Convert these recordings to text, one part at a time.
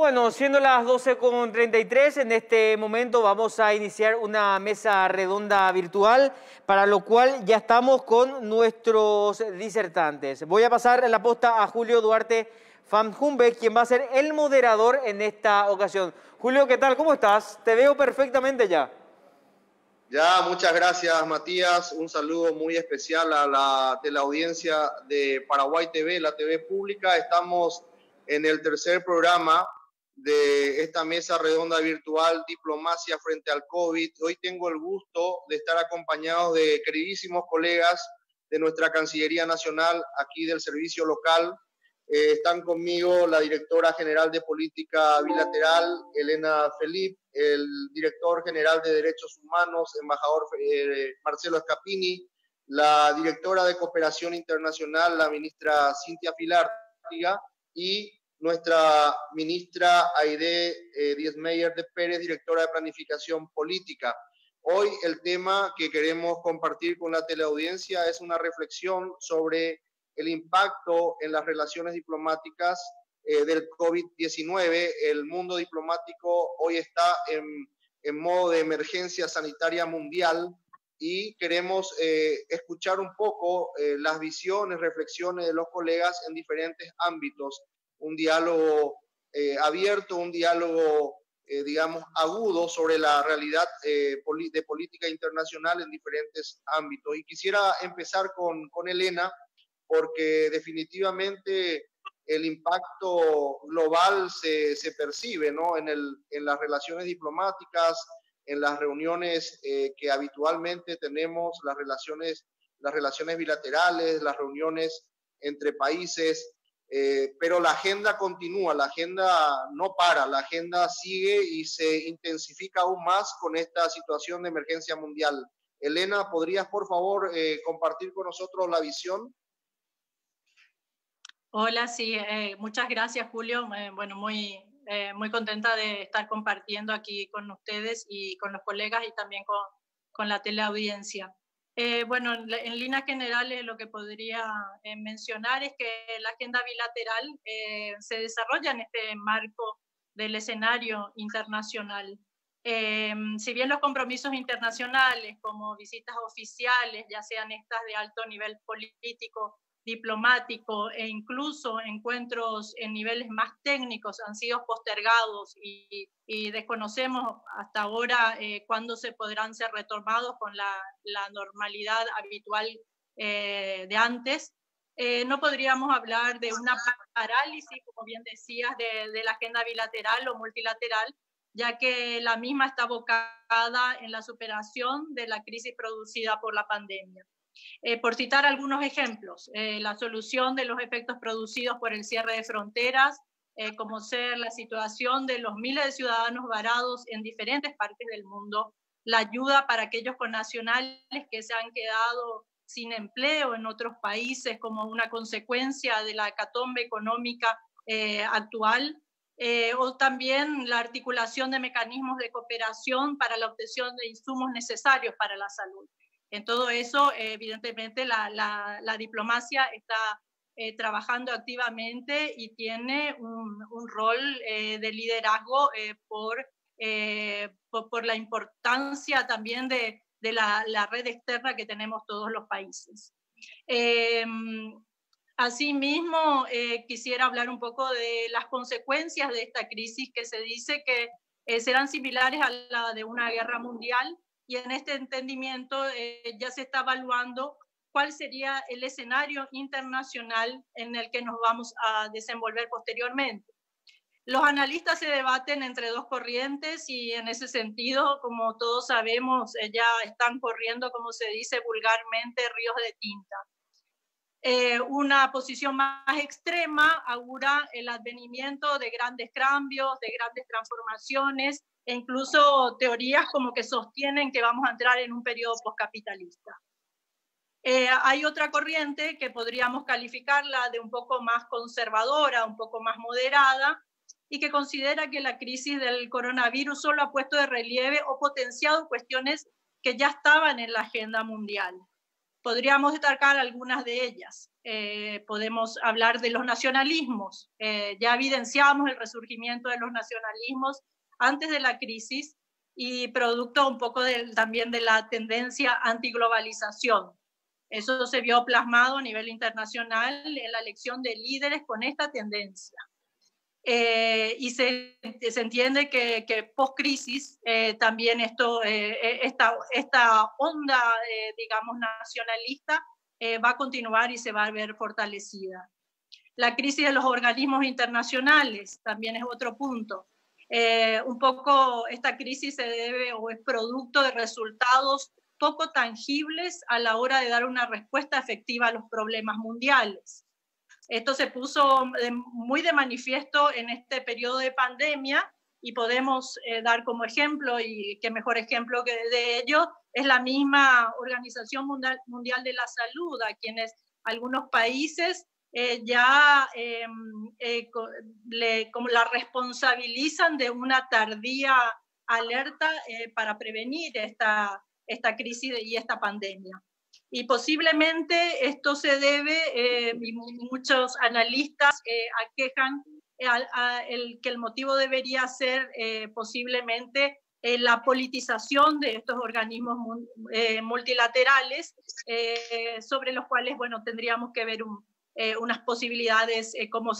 Bueno, siendo las 12:33, en este momento vamos a iniciar una mesa redonda virtual, para lo cual ya estamos con nuestros disertantes. Voy a pasar la posta a Julio Duarte Van Humbeck, quien va a ser el moderador en esta ocasión. Julio, ¿qué tal? ¿Cómo estás? Te veo perfectamente ya. Ya, muchas gracias, Matías. Un saludo muy especial a la teleaudiencia de Paraguay TV, la TV pública. Estamos en el tercer programa de esta mesa redonda virtual, Diplomacia frente al COVID. Hoy tengo el gusto de estar acompañado de queridísimos colegas de nuestra Cancillería Nacional, aquí del Servicio Local. Están conmigo la directora general de Política Bilateral, Elena Felip, el director general de Derechos Humanos, embajador Marcelo Scapini, la directora de Cooperación Internacional, la ministra Cintia Filártiga, y nuestra ministra Aide Diezmeyer de Pérez, directora de Planificación Política. Hoy el tema que queremos compartir con la teleaudiencia es una reflexión sobre el impacto en las relaciones diplomáticas del COVID-19. El mundo diplomático hoy está en modo de emergencia sanitaria mundial y queremos escuchar un poco las visiones, reflexiones de los colegas en diferentes ámbitos. Un diálogo abierto, un diálogo, digamos, agudo sobre la realidad de política internacional en diferentes ámbitos. Y quisiera empezar con Elena, porque definitivamente el impacto global se percibe, ¿no? En las relaciones diplomáticas, en las reuniones que habitualmente tenemos, las relaciones bilaterales, las reuniones entre países, pero la agenda continúa, la agenda no para, la agenda sigue y se intensifica aún más con esta situación de emergencia mundial. Elena, ¿podrías por favor compartir con nosotros la visión? Hola, sí, muchas gracias, Julio. Bueno, muy contenta de estar compartiendo aquí con ustedes y con los colegas y también con la teleaudiencia. Bueno, en líneas generales lo que podría mencionar es que la agenda bilateral se desarrolla en este marco del escenario internacional. Si bien los compromisos internacionales como visitas oficiales, ya sean estas de alto nivel político, diplomático e incluso encuentros en niveles más técnicos han sido postergados y desconocemos hasta ahora cuándo se podrán ser retomados con la normalidad habitual de antes. No podríamos hablar de una parálisis, como bien decías, de la agenda bilateral o multilateral, ya que la misma está abocada en la superación de la crisis producida por la pandemia. Por citar algunos ejemplos, la solución de los efectos producidos por el cierre de fronteras, como ser la situación de los miles de ciudadanos varados en diferentes partes del mundo, la ayuda para aquellos connacionales que se han quedado sin empleo en otros países como una consecuencia de la hecatombe económica actual, o también la articulación de mecanismos de cooperación para la obtención de insumos necesarios para la salud. En todo eso, evidentemente, la diplomacia está trabajando activamente y tiene un rol de liderazgo por la importancia también de la red externa que tenemos todos los países. Asimismo, quisiera hablar un poco de las consecuencias de esta crisis que se dice que serán similares a la de una guerra mundial. Y en este entendimiento ya se está evaluando cuál sería el escenario internacional en el que nos vamos a desenvolver posteriormente. Los analistas se debaten entre dos corrientes y en ese sentido, como todos sabemos, ya están corriendo, como se dice vulgarmente, ríos de tinta. Una posición más extrema augura el advenimiento de grandes cambios, de grandes transformaciones, e incluso teorías como que sostienen que vamos a entrar en un periodo postcapitalista. Hay otra corriente que podríamos calificarla de un poco más conservadora, un poco más moderada, y que considera que la crisis del coronavirus solo ha puesto de relieve o potenciado cuestiones que ya estaban en la agenda mundial. Podríamos destacar algunas de ellas. Podemos hablar de los nacionalismos. Ya evidenciamos el resurgimiento de los nacionalismos antes de la crisis y producto un poco también de la tendencia antiglobalización. Eso se vio plasmado a nivel internacional en la elección de líderes con esta tendencia. Y se entiende que post-crisis también esta onda, digamos, nacionalista va a continuar y se va a ver fortalecida. La crisis de los organismos internacionales también es otro punto. Un poco esta crisis se debe o es producto de resultados poco tangibles a la hora de dar una respuesta efectiva a los problemas mundiales. Esto se puso muy de manifiesto en este periodo de pandemia y podemos dar como ejemplo, y qué mejor ejemplo que de ello, es la misma Organización Mundial de la Salud, a quienes algunos países como la responsabilizan de una tardía alerta para prevenir esta crisis y esta pandemia. Y posiblemente esto se debe, y muchos analistas aquejan que el motivo debería ser posiblemente la politización de estos organismos multilaterales, sobre los cuales, bueno, tendríamos que ver unas posibilidades, cómo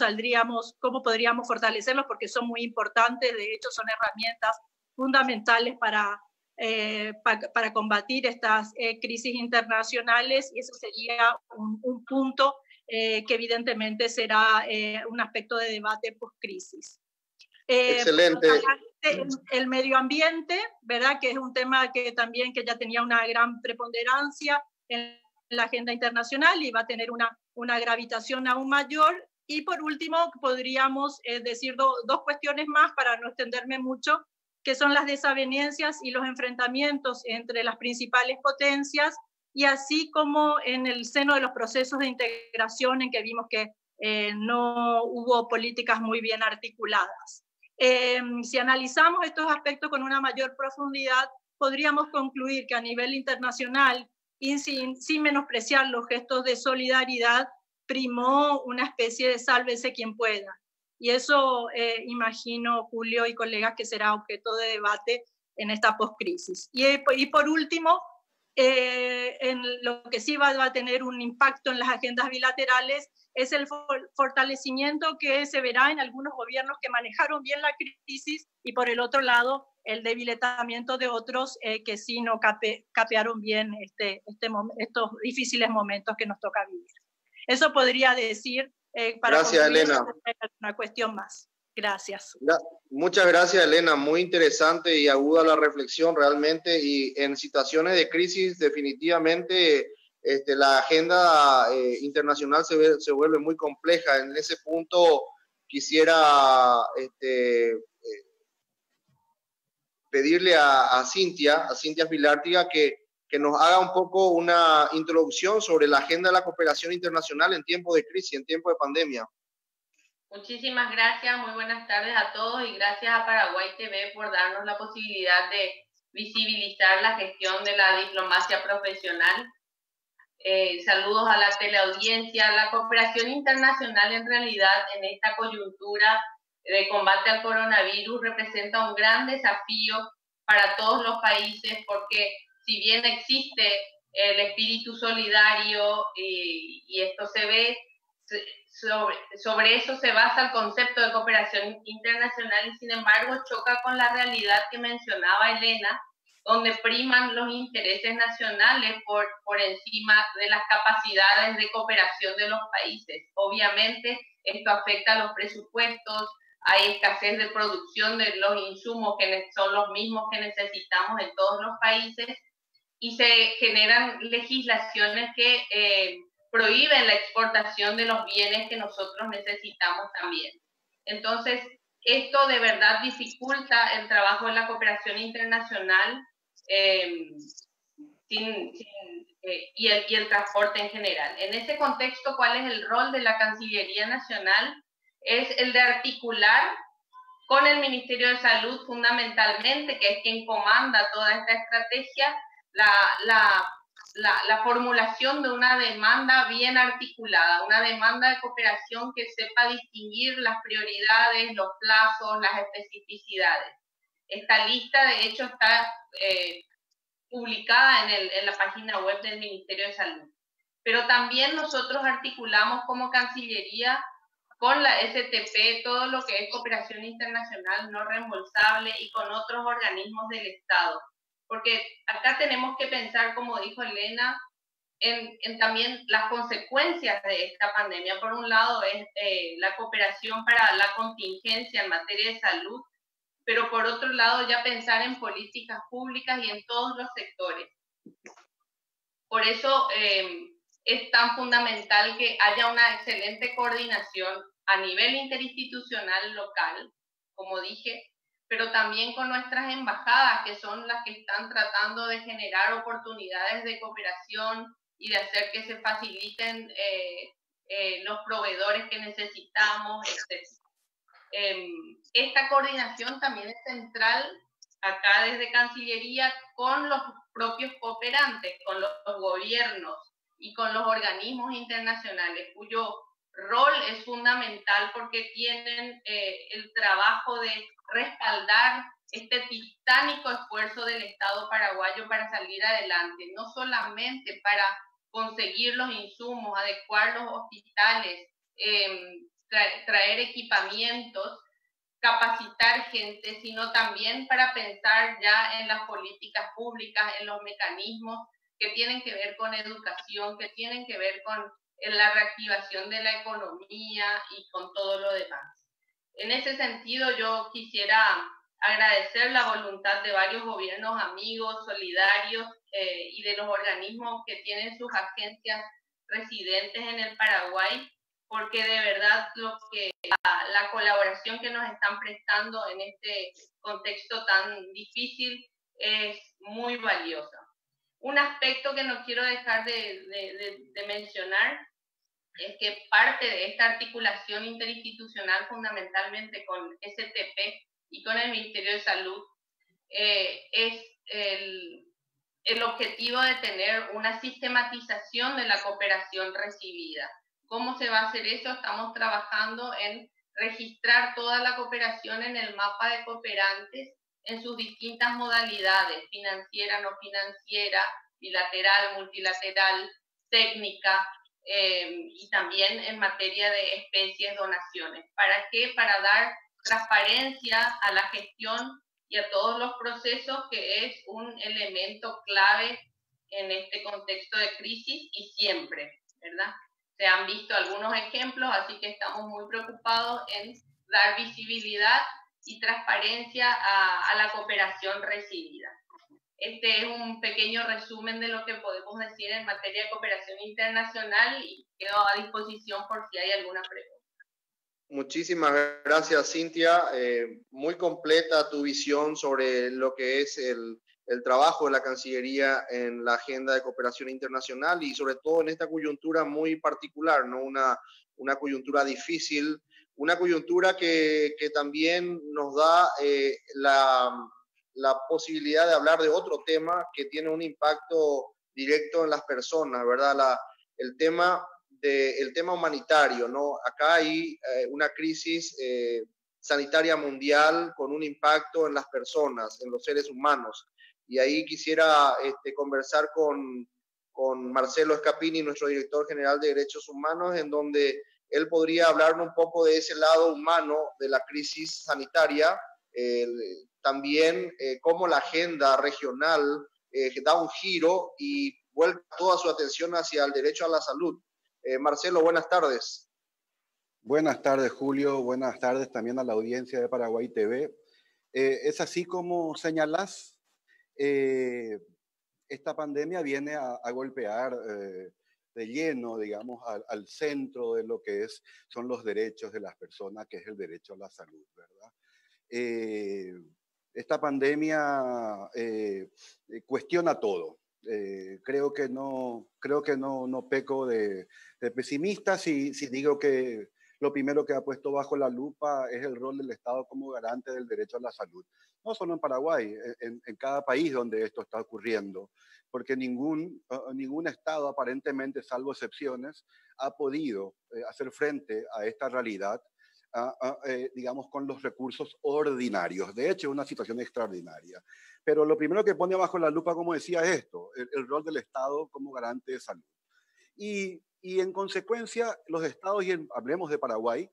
podríamos fortalecerlos, porque son muy importantes, de hecho son herramientas fundamentales para combatir estas crisis internacionales, y eso sería un punto que evidentemente será un aspecto de debate post-crisis. Excelente. El medio ambiente, ¿verdad? Que es un tema que ya tenía una gran preponderancia en la agenda internacional y va a tener una gravitación aún mayor. Y por último, podríamos decir dos cuestiones más para no extenderme mucho, que son las desavenencias y los enfrentamientos entre las principales potencias, y así como en el seno de los procesos de integración en que vimos que no hubo políticas muy bien articuladas. Si analizamos estos aspectos con una mayor profundidad, podríamos concluir que a nivel internacional, y sin menospreciar los gestos de solidaridad, primó una especie de sálvese quien pueda. Y eso imagino, Julio y colegas, que será objeto de debate en esta postcrisis. Y por último, en lo que sí va a tener un impacto en las agendas bilaterales es el fortalecimiento que se verá en algunos gobiernos que manejaron bien la crisis, y por el otro lado, el debilitamiento de otros que sí no capearon bien estos difíciles momentos que nos toca vivir. Eso podría decir para gracias, Elena. Una cuestión más. Gracias. Muchas gracias, Elena. Muy interesante y aguda la reflexión realmente. Y en situaciones de crisis, definitivamente la agenda internacional se vuelve muy compleja. En ese punto quisiera pedirle a Cintia Filártiga que nos haga un poco una introducción sobre la agenda de la cooperación internacional en tiempos de crisis, en tiempos de pandemia. Muchísimas gracias, muy buenas tardes a todos y gracias a Paraguay TV por darnos la posibilidad de visibilizar la gestión de la diplomacia profesional. Saludos a la teleaudiencia. La cooperación internacional en realidad en esta coyuntura de combate al coronavirus representa un gran desafío para todos los países, porque si bien existe el espíritu solidario y esto se ve, sobre eso se basa el concepto de cooperación internacional, y sin embargo choca con la realidad que mencionaba Elena, donde priman los intereses nacionales por encima de las capacidades de cooperación de los países. Obviamente esto afecta a los presupuestos, hay escasez de producción de los insumos que son los mismos que necesitamos en todos los países, y se generan legislaciones que prohíben la exportación de los bienes que nosotros necesitamos también. Entonces, esto de verdad dificulta el trabajo de la cooperación internacional y el transporte en general. En ese contexto, ¿cuál es el rol de la Cancillería Nacional? Es el de articular con el Ministerio de Salud fundamentalmente, que es quien comanda toda esta estrategia, la formulación de una demanda bien articulada, una demanda de cooperación que sepa distinguir las prioridades, los plazos, las especificidades. Esta lista, de hecho, está publicada en la página web del Ministerio de Salud. Pero también nosotros articulamos como Cancillería con la STP todo lo que es cooperación internacional no reembolsable y con otros organismos del Estado. Porque acá tenemos que pensar, como dijo Elena, en también las consecuencias de esta pandemia. Por un lado es la cooperación para la contingencia en materia de salud, pero por otro lado ya pensar en políticas públicas y en todos los sectores. Por eso es tan fundamental que haya una excelente coordinación a nivel interinstitucional local, como dije, pero también con nuestras embajadas, que son las que están tratando de generar oportunidades de cooperación y de hacer que se faciliten los proveedores que necesitamos, etc. Esta coordinación también es central acá desde Cancillería con los propios cooperantes, con los gobiernos y con los organismos internacionales, cuyo rol es fundamental porque tienen el trabajo de respaldar este titánico esfuerzo del Estado paraguayo para salir adelante, no solamente para conseguir los insumos, adecuar los hospitales, traer equipamientos, capacitar gente, sino también para pensar ya en las políticas públicas, en los mecanismos que tienen que ver con educación, que tienen que ver con la reactivación de la economía y con todo lo demás. En ese sentido, yo quisiera agradecer la voluntad de varios gobiernos amigos, solidarios y de los organismos que tienen sus agencias residentes en el Paraguay, porque de verdad la colaboración que nos están prestando en este contexto tan difícil es muy valiosa. Un aspecto que no quiero dejar de mencionar es que parte de esta articulación interinstitucional, fundamentalmente con STP y con el Ministerio de Salud, es el objetivo de tener una sistematización de la cooperación recibida. ¿Cómo se va a hacer eso? Estamos trabajando en registrar toda la cooperación en el mapa de cooperantes en sus distintas modalidades, financiera, no financiera, bilateral, multilateral, técnica, y también en materia de especies, donaciones. ¿Para qué? Para dar transparencia a la gestión y a todos los procesos, que es un elemento clave en este contexto de crisis y siempre, ¿verdad? Se han visto algunos ejemplos, así que estamos muy preocupados en dar visibilidad y transparencia a la cooperación recibida. Este es un pequeño resumen de lo que podemos decir en materia de cooperación internacional y quedo a disposición por si hay alguna pregunta. Muchísimas gracias, Cintia. Muy completa tu visión sobre lo que es el trabajo de la Cancillería en la agenda de cooperación internacional y sobre todo en esta coyuntura muy particular, ¿no? Una coyuntura difícil, una coyuntura que también nos da la posibilidad de hablar de otro tema que tiene un impacto directo en las personas, ¿verdad? El tema humanitario, ¿no? Acá hay una crisis sanitaria mundial con un impacto en las personas, en los seres humanos. Y ahí quisiera conversar con Marcelo Scapini, nuestro director general de Derechos Humanos, en donde él podría hablarnos un poco de ese lado humano de la crisis sanitaria, también cómo la agenda regional da un giro y vuelve toda su atención hacia el derecho a la salud. Marcelo, buenas tardes. Buenas tardes, Julio. Buenas tardes también a la audiencia de Paraguay TV. Es así como señalás, esta pandemia viene a golpear de lleno, digamos, al centro de lo que son los derechos de las personas, que es el derecho a la salud, ¿verdad? Esta pandemia cuestiona todo. Creo que no peco de pesimista si digo que lo primero que ha puesto bajo la lupa es el rol del Estado como garante del derecho a la salud. No solo en Paraguay, en cada país donde esto está ocurriendo, porque ningún Estado aparentemente, salvo excepciones, ha podido hacer frente a esta realidad, digamos, con los recursos ordinarios. De hecho, es una situación extraordinaria. Pero lo primero que pone bajo la lupa, como decía, es esto, el rol del Estado como garante de salud. Y en consecuencia, los estados, y hablemos de Paraguay,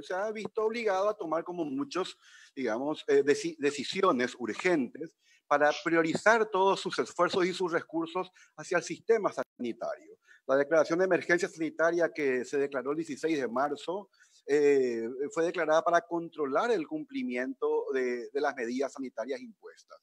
se ha visto obligado a tomar como muchos, digamos, decisiones urgentes para priorizar todos sus esfuerzos y sus recursos hacia el sistema sanitario. La declaración de emergencia sanitaria que se declaró el 16 de marzo fue declarada para controlar el cumplimiento de las medidas sanitarias impuestas.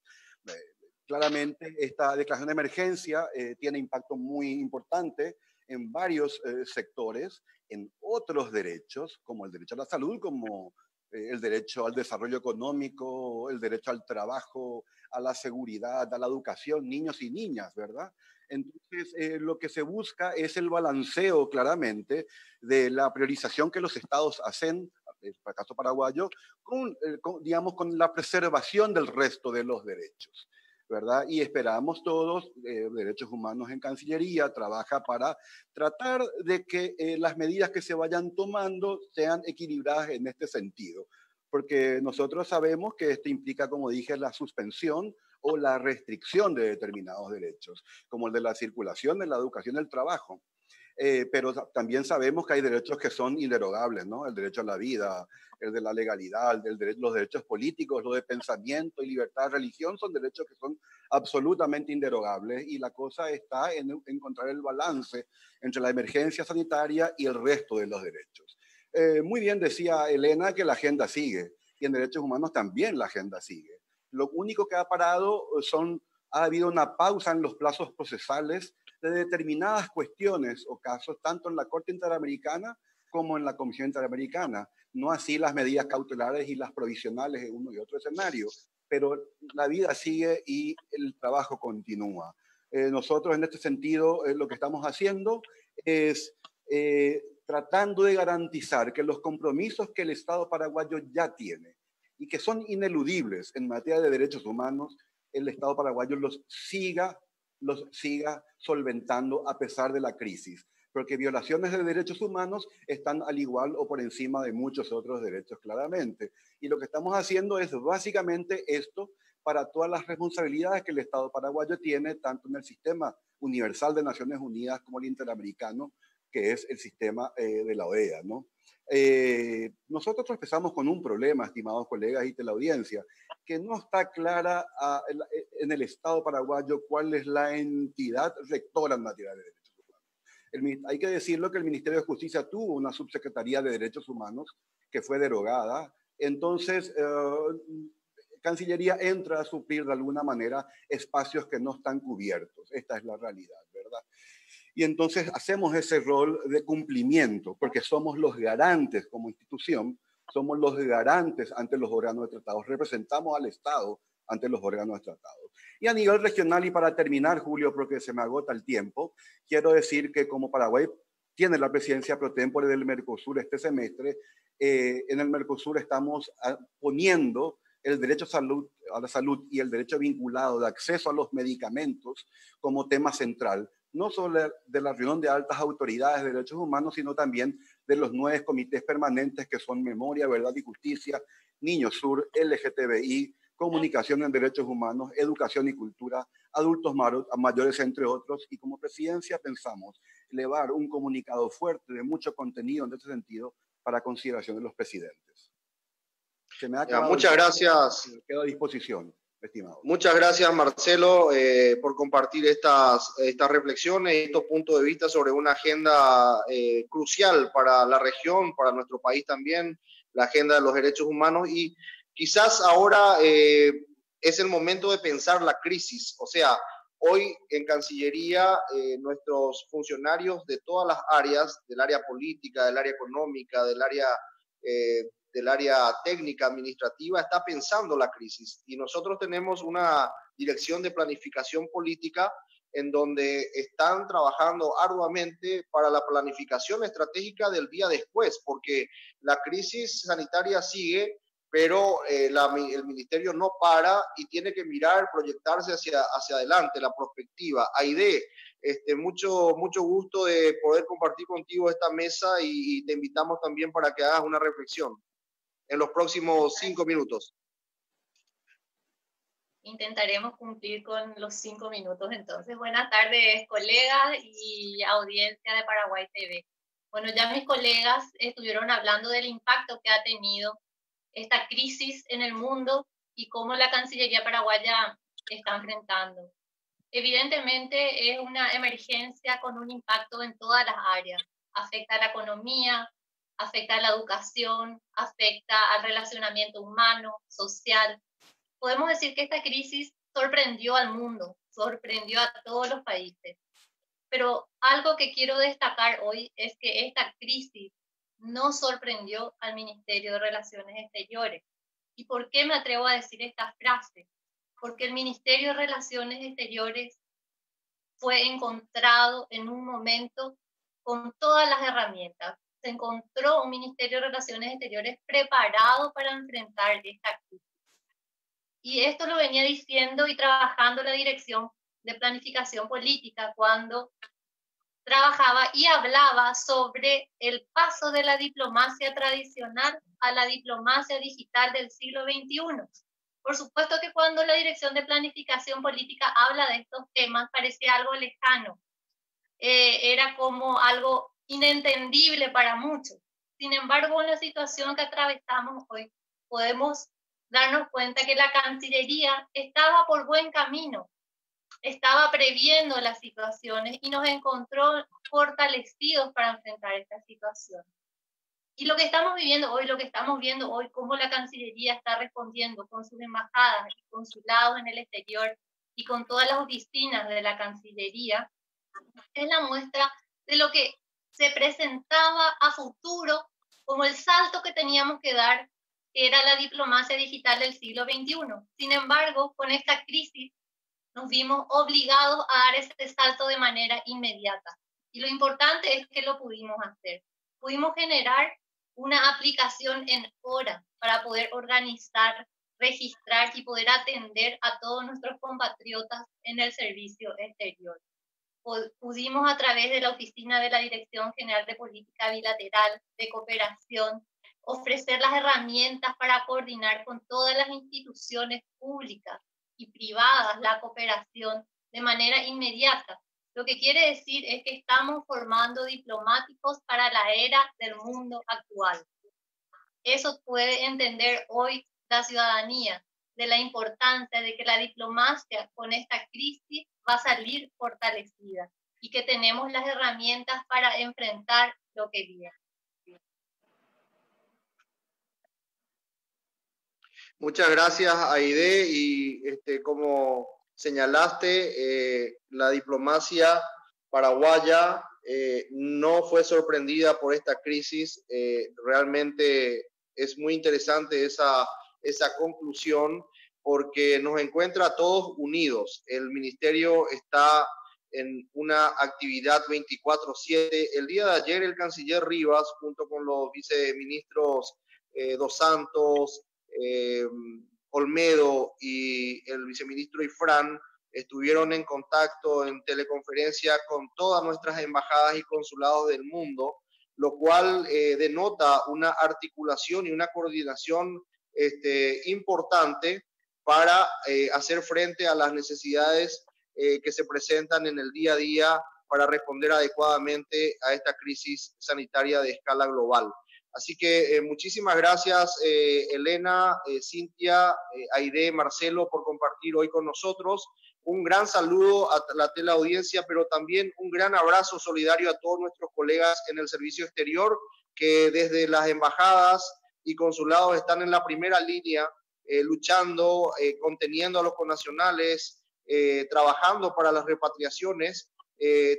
Claramente, esta declaración de emergencia tiene impacto muy importante en varios sectores, en otros derechos, como el derecho a la salud, como el derecho al desarrollo económico, el derecho al trabajo, a la seguridad, a la educación, niños y niñas, ¿verdad? Entonces, lo que se busca es el balanceo claramente de la priorización que los estados hacen, en el caso paraguayo, digamos, con la preservación del resto de los derechos, ¿verdad? Y esperamos todos, Derechos Humanos en Cancillería trabaja para tratar de que las medidas que se vayan tomando sean equilibradas en este sentido, porque nosotros sabemos que esto implica, como dije, la suspensión o la restricción de determinados derechos, como el de la circulación, de la educación, del trabajo. Pero también sabemos que hay derechos que son inderogables, ¿no? El derecho a la vida, el de la legalidad, los derechos políticos, los de pensamiento y libertad de religión son derechos que son absolutamente inderogables, y la cosa está en encontrar el balance entre la emergencia sanitaria y el resto de los derechos. Muy bien decía Elena que la agenda sigue, y en derechos humanos también la agenda sigue. Lo único que ha parado ha habido una pausa en los plazos procesales de determinadas cuestiones o casos, tanto en la Corte Interamericana como en la Comisión Interamericana. No así las medidas cautelares y las provisionales en uno y otro escenario, pero la vida sigue y el trabajo continúa. Nosotros en este sentido lo que estamos haciendo es tratando de garantizar que los compromisos que el Estado paraguayo ya tiene y que son ineludibles en materia de derechos humanos, el Estado paraguayo los siga solventando a pesar de la crisis, porque violaciones de derechos humanos están al igual o por encima de muchos otros derechos, claramente. Y lo que estamos haciendo es básicamente esto para todas las responsabilidades que el Estado paraguayo tiene, tanto en el sistema universal de Naciones Unidas como el interamericano, que es el sistema de la OEA, ¿no? Nosotros empezamos con un problema, estimados colegas y teleaudiencia, que no está clara en el Estado paraguayo cuál es la entidad rectora en materia de derechos humanos. Hay que decirlo que el Ministerio de Justicia tuvo una subsecretaría de Derechos Humanos que fue derogada. Entonces, Cancillería entra a suplir de alguna manera espacios que no están cubiertos. Esta es la realidad, ¿verdad? Y entonces hacemos ese rol de cumplimiento, porque somos los garantes como institución, somos los garantes ante los órganos de tratados, representamos al Estado ante los órganos de tratados. Y a nivel regional, y para terminar, Julio, porque se me agota el tiempo, quiero decir que como Paraguay tiene la presidencia pro tempore del Mercosur este semestre, en el Mercosur estamos poniendo el derecho a la salud y el derecho vinculado de acceso a los medicamentos como tema central, no solo de la reunión de altas autoridades de derechos humanos, sino también de los 9 comités permanentes que son Memoria, Verdad y Justicia, Niños Sur, LGTBI, Comunicación en Derechos Humanos, Educación y Cultura, Adultos Mayores, entre otros. Y como presidencia pensamos elevar un comunicado fuerte de mucho contenido en este sentido para consideración de los presidentes. Se me ha acabado. Muchas gracias. Quedo a disposición, estimado. Muchas gracias, Marcelo, por compartir estas reflexiones y estos puntos de vista sobre una agenda crucial para la región, para nuestro país también, la agenda de los derechos humanos. Y quizás ahora es el momento de pensar la crisis. O sea, hoy en Cancillería, nuestros funcionarios de todas las áreas, del área política, del área económica, del área técnica, administrativa, está pensando la crisis. Y nosotros tenemos una dirección de planificación política en donde están trabajando arduamente para la planificación estratégica del día después, porque la crisis sanitaria sigue, pero el ministerio no para y tiene que mirar, proyectarse hacia adelante, la perspectiva. Aide, mucho gusto de poder compartir contigo esta mesa y te invitamos también para que hagas una reflexión en los próximos 5 minutos. Intentaremos cumplir con los 5 minutos entonces. Buenas tardes, colegas y audiencia de Paraguay TV. Bueno, ya mis colegas estuvieron hablando del impacto que ha tenido esta crisis en el mundo y cómo la Cancillería paraguaya está enfrentando. Evidentemente es una emergencia con un impacto en todas las áreas. Afecta a la economía, afecta a la educación, afecta al relacionamiento humano, social. Podemos decir que esta crisis sorprendió al mundo, sorprendió a todos los países. Pero algo que quiero destacar hoy es que esta crisis no sorprendió al Ministerio de Relaciones Exteriores. ¿Y por qué me atrevo a decir esta frase? Porque el Ministerio de Relaciones Exteriores fue encontrado en un momento con todas las herramientas. Se encontró un Ministerio de Relaciones Exteriores preparado para enfrentar esta crisis. Y esto lo venía diciendo y trabajando la Dirección de Planificación Política cuando trabajaba y hablaba sobre el paso de la diplomacia tradicional a la diplomacia digital del siglo XXI. Por supuesto que cuando la Dirección de Planificación Política habla de estos temas parecía algo lejano, era como algo inentendible para muchos. Sin embargo, en la situación que atravesamos hoy, podemos darnos cuenta que la Cancillería estaba por buen camino, estaba previendo las situaciones y nos encontró fortalecidos para enfrentar esta situación. Y lo que estamos viviendo hoy, lo que estamos viendo hoy, cómo la Cancillería está respondiendo con sus embajadas y consulados en el exterior y con todas las oficinas de la Cancillería, es la muestra de lo que se presentaba a futuro como el salto que teníamos que dar, que era la diplomacia digital del siglo XXI. Sin embargo, con esta crisis nos vimos obligados a dar ese salto de manera inmediata. Y lo importante es que lo pudimos hacer. Pudimos generar una aplicación en horas para poder organizar, registrar y poder atender a todos nuestros compatriotas en el servicio exterior. Pudimos a través de la oficina de la Dirección General de Política Bilateral de Cooperación ofrecer las herramientas para coordinar con todas las instituciones públicas y privadas la cooperación de manera inmediata. Lo que quiere decir es que estamos formando diplomáticos para la era del mundo actual. Eso puede entender hoy la ciudadanía de la importancia de que la diplomacia con esta crisis va a salir fortalecida y que tenemos las herramientas para enfrentar lo que viene. Muchas gracias, Aide, y como señalaste, la diplomacia paraguaya no fue sorprendida por esta crisis. Realmente es muy interesante esa conclusión porque nos encuentra a todos unidos. El ministerio está en una actividad 24/7. El día de ayer el canciller Rivas, junto con los viceministros Dos Santos, Olmedo y el viceministro Ifrán, estuvieron en contacto en teleconferencia con todas nuestras embajadas y consulados del mundo, lo cual denota una articulación y una coordinación importante para hacer frente a las necesidades que se presentan en el día a día para responder adecuadamente a esta crisis sanitaria de escala global. Así que muchísimas gracias, Elena, Cintia, Aide, Marcelo, por compartir hoy con nosotros. Un gran saludo a la teleaudiencia, pero también un gran abrazo solidario a todos nuestros colegas en el servicio exterior, que desde las embajadas y consulados están en la primera línea, luchando, conteniendo a los connacionales, trabajando para las repatriaciones.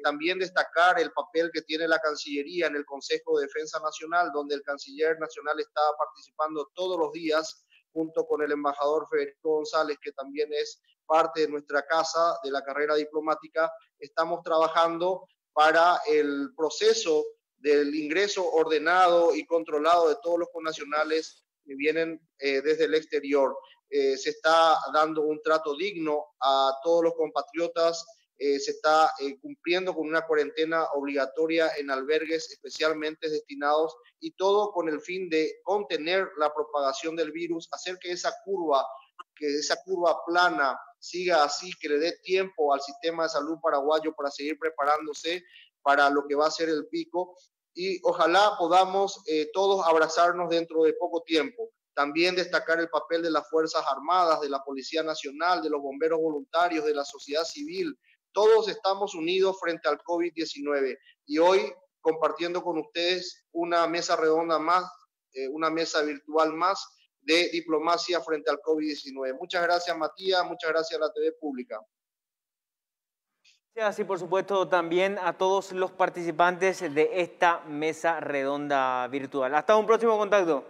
También destacar el papel que tiene la Cancillería en el Consejo de Defensa Nacional, donde el Canciller Nacional está participando todos los días junto con el embajador Federico González, que también es parte de nuestra casa, de la carrera diplomática, estamos trabajando para el proceso del ingreso ordenado y controlado de todos los connacionales que vienen desde el exterior. Se está dando un trato digno a todos los compatriotas, se está cumpliendo con una cuarentena obligatoria en albergues especialmente destinados, y todo con el fin de contener la propagación del virus, hacer que esa curva plana siga así, que le dé tiempo al sistema de salud paraguayo para seguir preparándose para lo que va a ser el pico, y ojalá podamos todos abrazarnos dentro de poco tiempo. También destacar el papel de las Fuerzas Armadas, de la Policía Nacional, de los bomberos voluntarios, de la sociedad civil. Todos estamos unidos frente al COVID-19, y hoy compartiendo con ustedes una mesa redonda más, una mesa virtual más de diplomacia frente al COVID-19. Muchas gracias, Matías, muchas gracias a la TV Pública. Gracias, y por supuesto también a todos los participantes de esta mesa redonda virtual. Hasta un próximo contacto.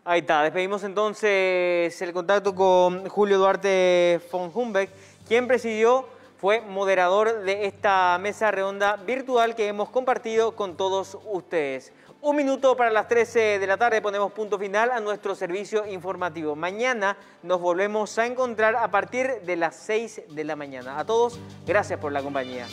Ahí está, despedimos entonces el contacto con Julio Duarte von Humbeck, quien presidió, fue moderador de esta mesa redonda virtual que hemos compartido con todos ustedes. 1 minuto para las 13 de la tarde, ponemos punto final a nuestro servicio informativo. Mañana nos volvemos a encontrar a partir de las 6 de la mañana. A todos, gracias por la compañía.